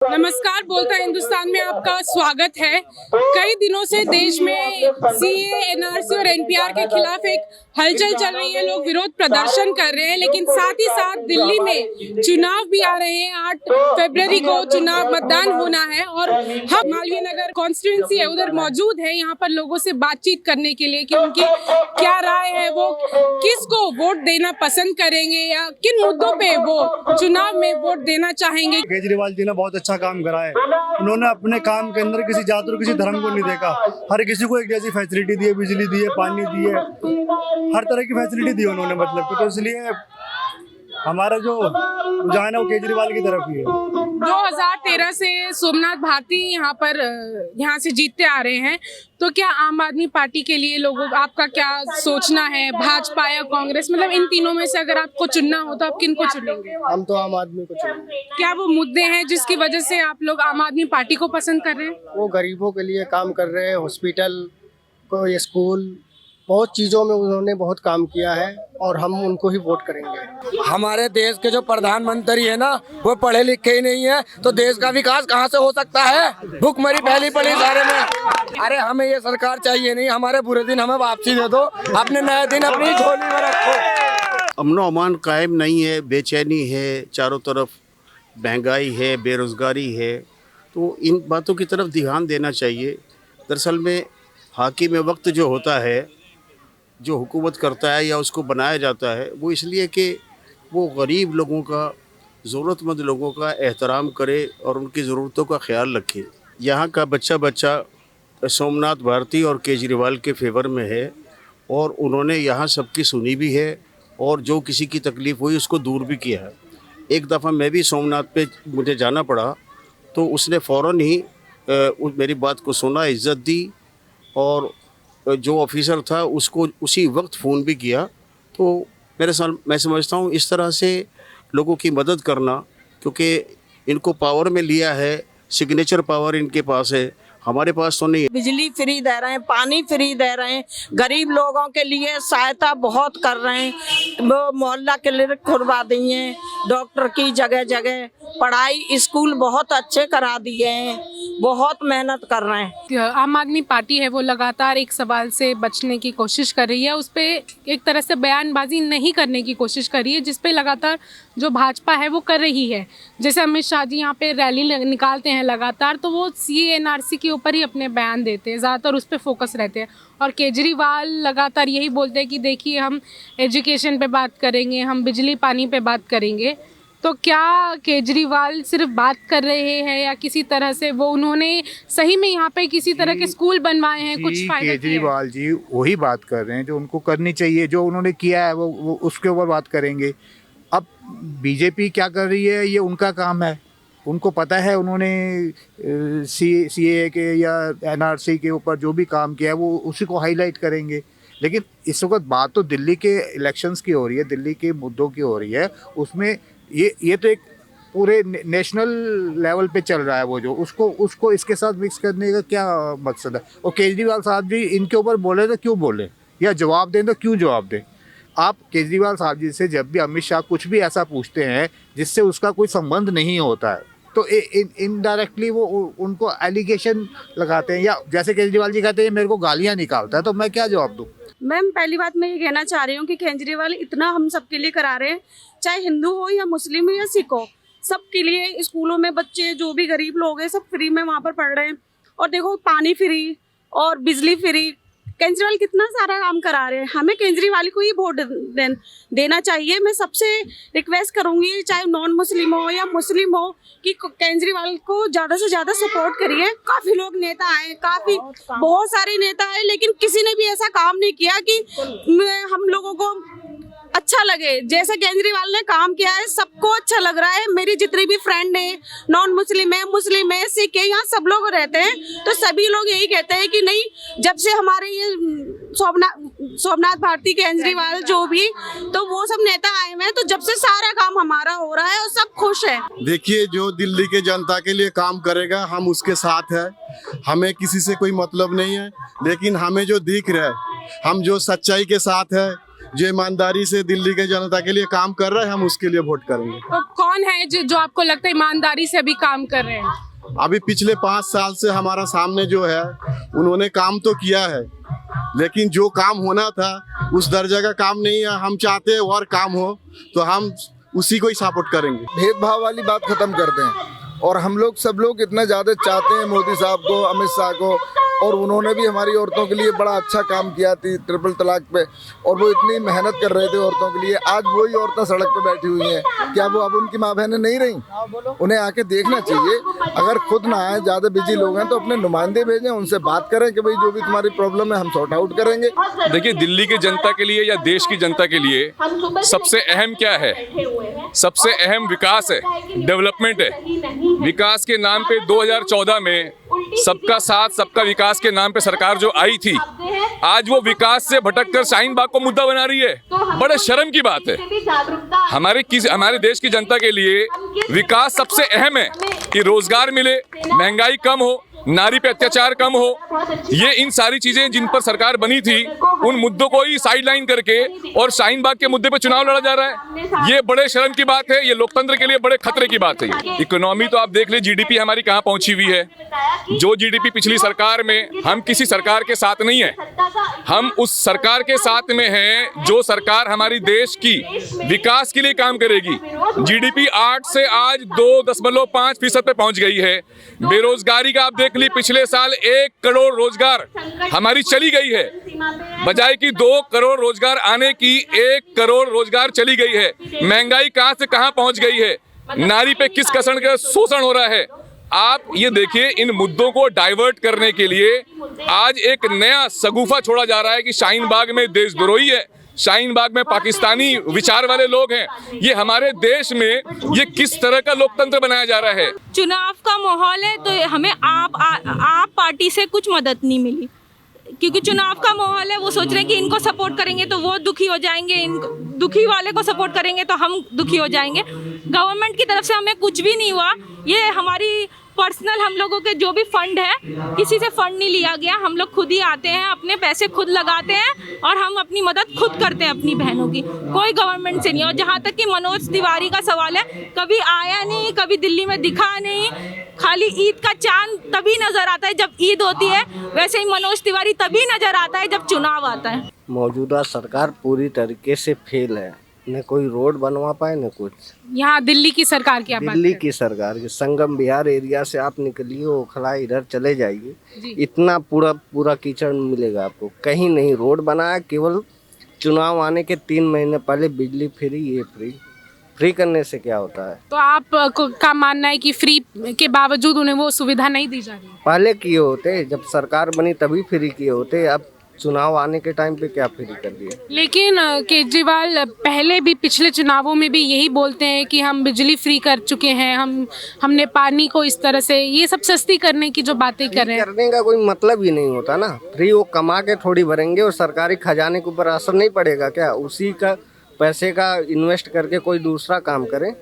नमस्कार, बोलता हिंदुस्तान में आपका स्वागत है। कई दिनों से देश में सीए, एनआरसी और एनपीआर के खिलाफ एक हलचल चल रही है। लोग विरोध प्रदर्शन कर रहे हैं, लेकिन साथ ही साथ दिल्ली में चुनाव भी आ रहे हैं। 8 फरवरी को चुनाव मतदान होना है और हम मालवीय नगर कॉन्स्टिट्यूंसी है उधर मौजूद है, यहाँ पर लोगों से बातचीत करने के लिए कि उनकी क्या राय है, वो किसको वोट देना पसंद करेंगे या किन मुद्दों पे वो चुनाव में वोट देना चाहेंगे। केजरीवाल जी ने बहुत अच्छा काम करा है। उन्होंने अपने काम के अंदर किसी जात और किसी धर्म को नहीं देखा। हर किसी को एक जैसी फैसिलिटी दी है, बिजली दी है, पानी दी है, हर तरह की फैसिलिटी दी है उन्होंने। मतलब तो इसलिए हमारा जो रुझान है वो केजरीवाल की तरफ ही है। 2013 से सोमनाथ भारती यहाँ से जीतते आ रहे हैं, तो क्या आम आदमी पार्टी के लिए लोगों आपका क्या सोचना है? भाजपा या कांग्रेस, मतलब इन तीनों में से अगर आपको चुनना हो तो आप किन को चुनेंगे? हम तो आम आदमी को चुनेंगे। क्या वो मुद्दे हैं जिसकी वजह से आप लोग आम आदमी पार्टी को पसंद कर रहे हैं? वो गरीबों के लिए काम कर रहे हैं, हॉस्पिटल को, ये स्कूल, बहुत चीज़ों में उन्होंने बहुत काम किया है और हम उनको ही वोट करेंगे। हमारे देश के जो प्रधानमंत्री है ना, वो पढ़े लिखे ही नहीं है, तो देश का विकास कहाँ से हो सकता है? भुखमरी फैली पड़ी सारे में। अरे हमें ये सरकार चाहिए नहीं, हमारे बुरे दिन हमें वापसी दे दो, अपने नए दिन अपनी झोली में रखो। अमनो अमान कायम नहीं है, बेचैनी है, चारों तरफ महंगाई है, बेरोजगारी है, तो इन बातों की तरफ ध्यान देना चाहिए। दरअसल में हाकिम वक्त जो होता है, जो हुकूमत करता है या उसको बनाया जाता है, वो इसलिए कि वो गरीब लोगों का, ज़रूरतमंद लोगों का एहतराम करे और उनकी ज़रूरतों का ख्याल रखे। यहाँ का बच्चा सोमनाथ भारती और केजरीवाल के फेवर में है और उन्होंने यहाँ सबकी सुनी भी है और जो किसी की तकलीफ़ हुई उसको दूर भी किया है। एक दफ़ा मैं भी सोमनाथ पे मुझे जाना पड़ा, तो उसने फ़ौरन ही मेरी बात को सुना, इज़्ज़त दी और जो ऑफिसर था उसको उसी वक्त फ़ोन भी किया। तो मैं समझता हूँ इस तरह से लोगों की मदद करना, क्योंकि इनको पावर में लिया है, सिग्नेचर पावर इनके पास है, हमारे पास तो नहीं है। बिजली फ्री दे रहे हैं, पानी फ्री दे रहे हैं, गरीब लोगों के लिए सहायता बहुत कर रहे हैं। वो मोहल्ला क्लिनिक खुलवा दिए, डॉक्टर की जगह जगह, पढ़ाई स्कूल बहुत अच्छे करा दिए हैं, बहुत मेहनत कर रहे हैं। आम आदमी पार्टी है वो लगातार एक सवाल से बचने की कोशिश कर रही है, उस पर एक तरह से बयानबाजी नहीं करने की कोशिश कर रही है, जिस पे लगातार जो भाजपा है वो कर रही है। जैसे अमित शाह जी यहाँ पे रैली निकालते हैं लगातार, तो वो सीए एनआरसी के ऊपर ही अपने बयान देते हैं, ज़्यादातर उस पर फोकस रहते हैं। और केजरीवाल लगातार यही बोलते हैं कि देखिए हम एजुकेशन पे बात करेंगे, हम बिजली पानी पे बात करेंगे। तो क्या केजरीवाल सिर्फ बात कर रहे हैं या किसी तरह से वो उन्होंने सही में यहाँ पे किसी तरह के स्कूल बनवाए हैं, कुछ फायदा? केजरीवाल जी वही बात कर रहे हैं जो उनको करनी चाहिए, जो उन्होंने किया है वो उसके ऊपर बात करेंगे। अब बीजेपी क्या कर रही है ये उनका काम है, उनको पता है उन्होंने सीए के या एनआरसी के ऊपर जो भी काम किया है वो उसी को हाईलाइट करेंगे। लेकिन इस वक्त बात तो दिल्ली के इलेक्शंस की हो रही है, दिल्ली के मुद्दों की हो रही है, उसमें ये तो एक पूरे नेशनल लेवल पे चल रहा है वो, जो उसको इसके साथ मिक्स करने का क्या मकसद है? और केजरीवाल साहब भी इनके ऊपर बोले तो क्यों बोले, या जवाब दें तो क्यों जवाब दें? आप केजरीवाल साहब जी से जब भी अमित शाह कुछ भी ऐसा पूछते हैं जिससे उसका कोई संबंध नहीं होता है, तो इनडायरेक्टली वो उनको एलिगेशन लगाते हैं, या जैसे केजरीवाल जी कहते हैं मेरे को गालियाँ निकालता है, तो मैं क्या जवाब दूँ? मैम, पहली बात मैं ये कहना चाह रही हूँ कि केजरीवाल इतना हम सबके लिए करा रहे हैं, चाहे हिंदू हो या मुस्लिम हो या सिख हो, सबके लिए। स्कूलों में बच्चे जो भी गरीब लोग हैं सब फ्री में वहाँ पर पढ़ रहे हैं। और देखो पानी फ्री और बिजली फ्री, केजरीवाल कितना सारा काम करा रहे हैं। हमें केजरीवाल को ही वोट देना चाहिए। मैं सबसे रिक्वेस्ट करूँगी, चाहे नॉन मुस्लिम हो या मुस्लिम हो, कि केजरीवाल को ज़्यादा से ज़्यादा सपोर्ट करिए। काफ़ी लोग नेता आए, बहुत सारे नेता आए, लेकिन किसी ने भी ऐसा काम नहीं किया कि हम लोगों को अच्छा लगे। जैसे केजरीवाल ने काम किया है सबको अच्छा लग रहा है। मेरी जितनी भी फ्रेंड है, नॉन मुस्लिम है, मुस्लिम है, सिख है, यहाँ सब लोग रहते हैं, तो सभी लोग यही कहते हैं कि नहीं, जब से हमारे ये सोमनाथ भारती, केजरीवाल जो भी, तो वो सब नेता आए हुए हैं, तो जब से सारा काम हमारा हो रहा है और सब खुश है। देखिए, जो दिल्ली के जनता के लिए काम करेगा हम उसके साथ है, हमें किसी से कोई मतलब नहीं है। लेकिन हमें जो दिख रहा है, हम जो सच्चाई के साथ है, जो ईमानदारी से दिल्ली के जनता के लिए काम कर रहा है हम उसके लिए वोट करेंगे। तो कौन है जो आपको लगता है ईमानदारी से अभी काम कर रहे हैं? अभी पिछले 5 साल से हमारा सामने जो है उन्होंने काम तो किया है, लेकिन जो काम होना था उस दर्जा का काम नहीं है। हम चाहते हैं और काम हो तो हम उसी को ही सपोर्ट करेंगे। भेदभाव वाली बात खत्म कर दें और हम लोग सब लोग इतना ज़्यादा चाहते हैं मोदी साहब को, अमित शाह को, और उन्होंने भी हमारी औरतों के लिए बड़ा अच्छा काम किया थी ट्रिपल तलाक पे, और वो इतनी मेहनत कर रहे थे औरतों के लिए। आज वही औरतें सड़क पे बैठी हुई हैं, क्या वो अब उनकी माँ बहनें नहीं रहीं? उन्हें आके देखना चाहिए। अगर खुद ना आए, ज़्यादा बिजी लोग हैं तो अपने नुमाइंदे भेजें, उनसे बात करें कि भाई जो भी तुम्हारी प्रॉब्लम है हम सॉर्ट आउट करेंगे। देखिए, दिल्ली की जनता के लिए या देश की जनता के लिए सबसे अहम क्या है? सबसे अहम विकास है, डेवलपमेंट है। विकास के नाम पे 2014 में सबका साथ सबका विकास के नाम पे सरकार जो आई थी, आज वो विकास से भटककर शाहीन बाग को मुद्दा बना रही है। बड़े शर्म की बात है। हमारे देश की जनता के लिए विकास सबसे अहम है कि रोजगार मिले, महंगाई कम हो, नारी पे अत्याचार कम हो। ये इन सारी चीजें जिन पर सरकार बनी थी, उन मुद्दों को ही साइडलाइन करके और शाहीन बाग के मुद्दे पे चुनाव लड़ा जा रहा है। ये बड़े शर्म की बात है, ये लोकतंत्र के लिए बड़े खतरे की बात है। इकोनॉमी तो आप देख ले, जीडीपी हमारी कहाँ पहुंची हुई है। जो जीडीपी पिछली सरकार में, हम किसी सरकार के साथ नहीं है, हम उस सरकार के साथ में हैं जो सरकार हमारी देश की विकास के लिए काम करेगी। जीडीपी 8 से आज 2.5% पे पहुंच गई है। बेरोजगारी का आप देख ली, पिछले साल 1 करोड़ रोजगार हमारी चली गई है, बजाय कि 2 करोड़ रोजगार आने की 1 करोड़ रोजगार चली गई है। महंगाई कहां से कहां पहुंच गई है, नारी पे किस कसम का शोषण हो रहा है। आप ये देखिए, इन मुद्दों को डाइवर्ट करने के लिए आज एक नया सगुफा छोड़ा जा रहा है कि शाहीन बाग में देशद्रोही है, शाहीन बाग में पाकिस्तानी विचार वाले लोग हैं। ये हमारे देश में ये किस तरह का लोकतंत्र बनाया जा रहा है? चुनाव का माहौल है तो हमें आप पार्टी से कुछ मदद नहीं मिली, क्योंकि चुनाव का माहौल है। वो सोच रहे हैं कि इनको सपोर्ट करेंगे तो वो दुखी हो जाएंगे, दुखी वाले को सपोर्ट करेंगे तो हम दुखी हो जाएंगे। गवर्नमेंट की तरफ से हमें कुछ भी नहीं हुआ। ये हमारी पर्सनल, हम लोगों के जो भी फंड है, किसी से फंड नहीं लिया गया। हम लोग खुद ही आते हैं, अपने पैसे खुद लगाते हैं और हम अपनी मदद खुद करते हैं अपनी बहनों की, कोई गवर्नमेंट से नहीं। और जहाँ तक कि मनोज तिवारी का सवाल है, कभी आया नहीं, कभी दिल्ली में दिखा नहीं। खाली ईद का चांद तभी नजर आता है जब ईद होती है, वैसे ही मनोज तिवारी तभी नजर आता है जब चुनाव आता है। मौजूदा सरकार पूरी तरीके से फेल है, न कोई रोड बनवा पाए न कुछ। यहाँ दिल्ली की सरकार की आप बात दिल्ली करें? की सरकार की संगम बिहार एरिया से आप निकलिए, ओखला इधर चले जाइए, इतना पूरा कीचड़ मिलेगा आपको। कहीं नहीं रोड बनाया, केवल चुनाव आने के 3 महीने पहले बिजली फ्री, ये फ्री करने से क्या होता है? तो आप का मानना है कि फ्री के बावजूद उन्हें वो सुविधा नहीं दी जा रही? पहले किए होते, जब सरकार बनी तभी फ्री किए होते। अब चुनाव आने के टाइम पे क्या फ्री कर दिए? लेकिन केजरीवाल पहले भी पिछले चुनावों में भी यही बोलते हैं कि हम बिजली फ्री कर चुके हैं, हमने पानी को इस तरह से, ये सब सस्ती करने की जो बातें कर रहे हैं। करने का कोई मतलब ही नहीं होता ना। फ्री वो कमा के थोड़ी भरेंगे और सरकारी खजाने के ऊपर असर नहीं पड़ेगा क्या? उसी का पैसे का इन्वेस्ट करके कोई दूसरा काम करें।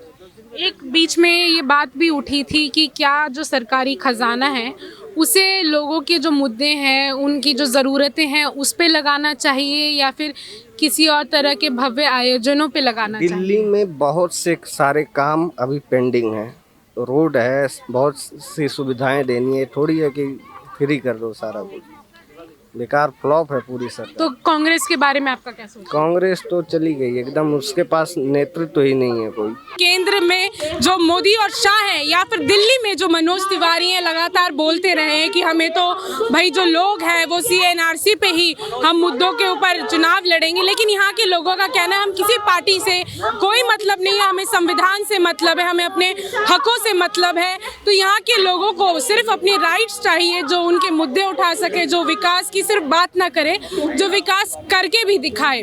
एक बीच में ये बात भी उठी थी कि क्या जो सरकारी खजाना है उसे लोगों के जो मुद्दे हैं, उनकी जो ज़रूरतें हैं, उस पे लगाना चाहिए या फिर किसी और तरह के भव्य आयोजनों पे लगाना चाहिए? दिल्ली में बहुत से सारे काम अभी पेंडिंग है, रोड है, बहुत सी सुविधाएं देनी है, थोड़ी है कि फ्री कर दो सारा कुछ। बेकार फ्लॉप है पूरी सरकार। तो कांग्रेस के बारे में आपका क्या सोच? कांग्रेस तो चली गई एकदम, उसके पास नेतृत्व ही नहीं है कोई। केंद्र में जो मोदी और शाह है या फिर दिल्ली में जो मनोज तिवारी हैं, लगातार बोलते रहे हैं कि हमें तो भाई जो लोग हैं वो CNRC पे ही हम मुद्दों के ऊपर चुनाव लड़ेंगे। लेकिन यहाँ के लोगों का कहना है हम किसी पार्टी से कोई मतलब नहीं है, हमें संविधान से मतलब है, हमें अपने हकों से मतलब है। तो यहाँ के लोगों को सिर्फ अपनी राइट्स चाहिए, जो उनके मुद्दे उठा सके, जो विकास की सिर्फ बात ना करे, जो विकास करके भी दिखाए।